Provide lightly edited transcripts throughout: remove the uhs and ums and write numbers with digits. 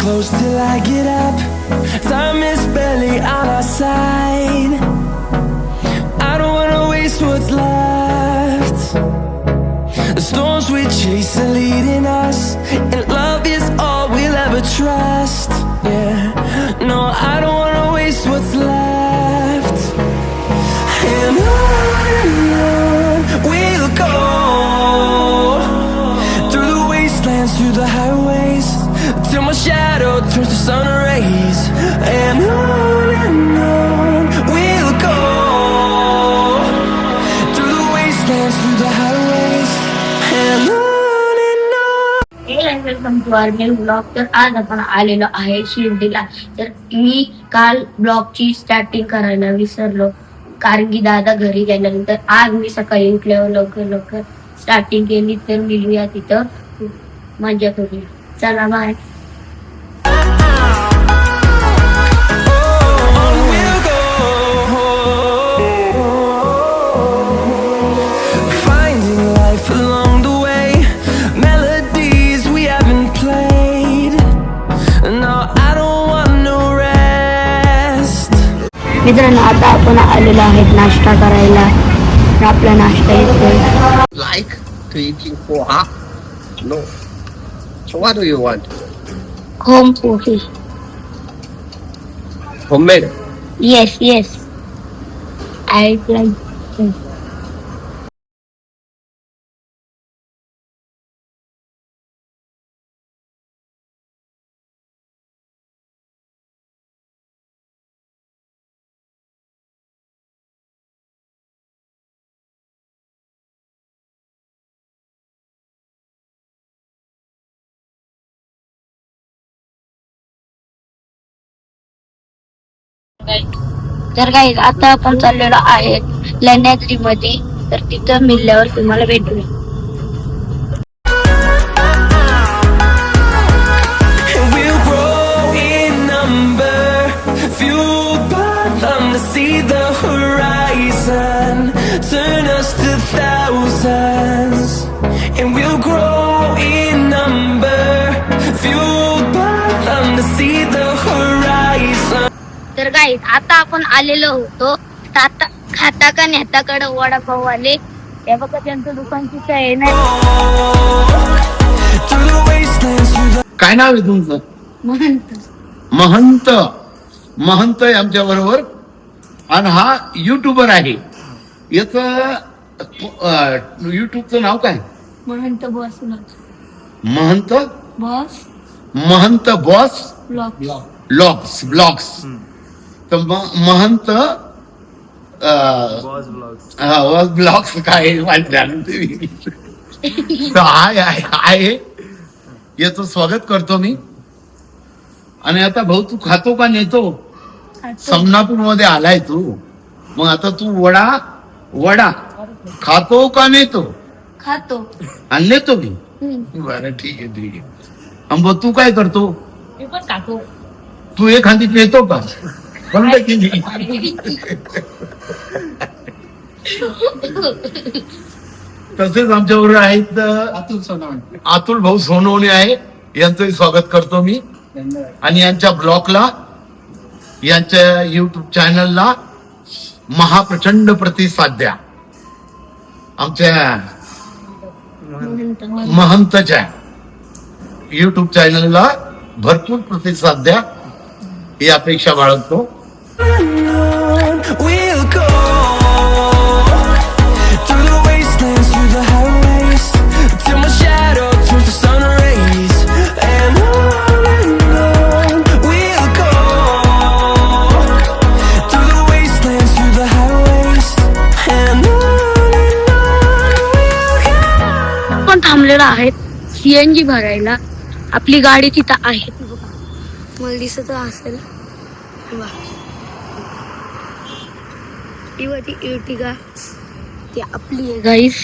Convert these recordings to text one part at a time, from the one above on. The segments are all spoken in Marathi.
close till I get up. Time is barely on our side. I don't wanna waste what's left. The storms we chase are leading us, and love is all we'll ever trust. Yeah, no, I don't wanna waste what's left. And on we'll go, through the wastelands, through the highways, till my shadow turns to sun rays. And on we'll go, through the wastelands, through the highways, and on. Welcome to our new blog. तर आज आपण आलेलो आहे शिर्डीला. तर मी काल ब्लॉगची स्टार्टिंग करायला विसरलो, कारण की दादा घरी गेल्यानंतर आज मी सकाळी उठल्यावर लवकर स्टार्टिंग केली. तर मिळूया तिथं, मजा करूया. चला बाय. मित्रांनो, आता आपण आलेलो आहेत नाश्ता करायला. तर आपला नाश्ता येतोय. Like to eating poha? No. So what do you want? Home pohe. Homemade? Yes. I like. तर काही आता आपण चाललेलो आहे लेण्याद्री मध्ये. तर तिथं मिळल्यावर तुम्हाला भेटूया. We'll grow in number, fueled by them to see the horizon, turn us to thousands. And we'll grow in number, fueled by them to see the horizon. तर काही आता आपण आलेलो होतो खाता का नेताकडे वडापाव आले. त्या बघा त्यांचं दुकान तिथं आहे ना. Through the wastelands, through the काय नाव आहे तुमचं? महंत आहे आमच्या बरोबर. आणि हा युट्यूबर आहे. याच युट्यूबचं नाव काय? महंत बॉस महंत बॉस ब्लॉग्स. तर महंत ब्लॉग्स काय आहे. याचं स्वागत करतो मी. आणि आता भाऊ, तू खातो का नेतो? समनापूर मध्ये आलाय तू, मग आता तू वडा खातो का नेतो? खातो. आणि नेतो मी. बरं, ठीक आहे. अंब, तू काय करतो? मी पण खातो. तू एखादी नेतो का? बंद केली. तसेच आमच्याबरोबर आहेत अतुल भाऊ सोनवणे आहे. यांचंही स्वागत करतो मी. आणि यांच्या ब्लॉगला, यांच्या युट्यूब चॅनलला महाप्रचंड प्रतिसाद द्या. आमच्या महंतच्या युट्यूब चॅनलला भरपूर प्रतिसाद द्या, ही अपेक्षा बाळगतो. we'll go, through the wastelands, through the highways, till my shadow turns to sun rays. And on we'll go, through the wastelands, through the highways, and on we'll go. आपण थांबलेलो आहेत सीएनजी भरायला. आपली गाडी तिथं आहे, मला दिसत असेल. ती इर्टिगा ती आपली आहे गाईस.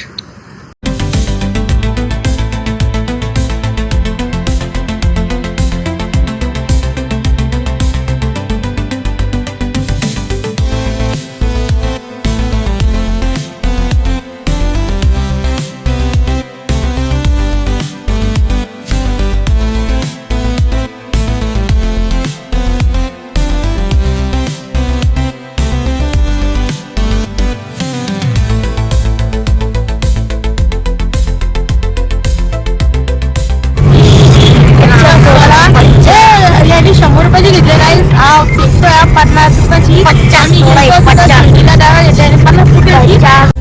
सोडा 50 रुपयाची 50 सोडा 50 तिला डावा घेतल्याने 50 रुपयाची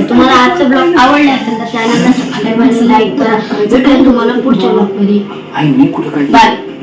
तुम्हाला आजचा ब्लॉग आवडला असेल तर चॅनलला सबस्क्राईब आणि लाईक करा. भेटूया तुम्हाला पुढच्या ब्लॉग मध्ये. बाय.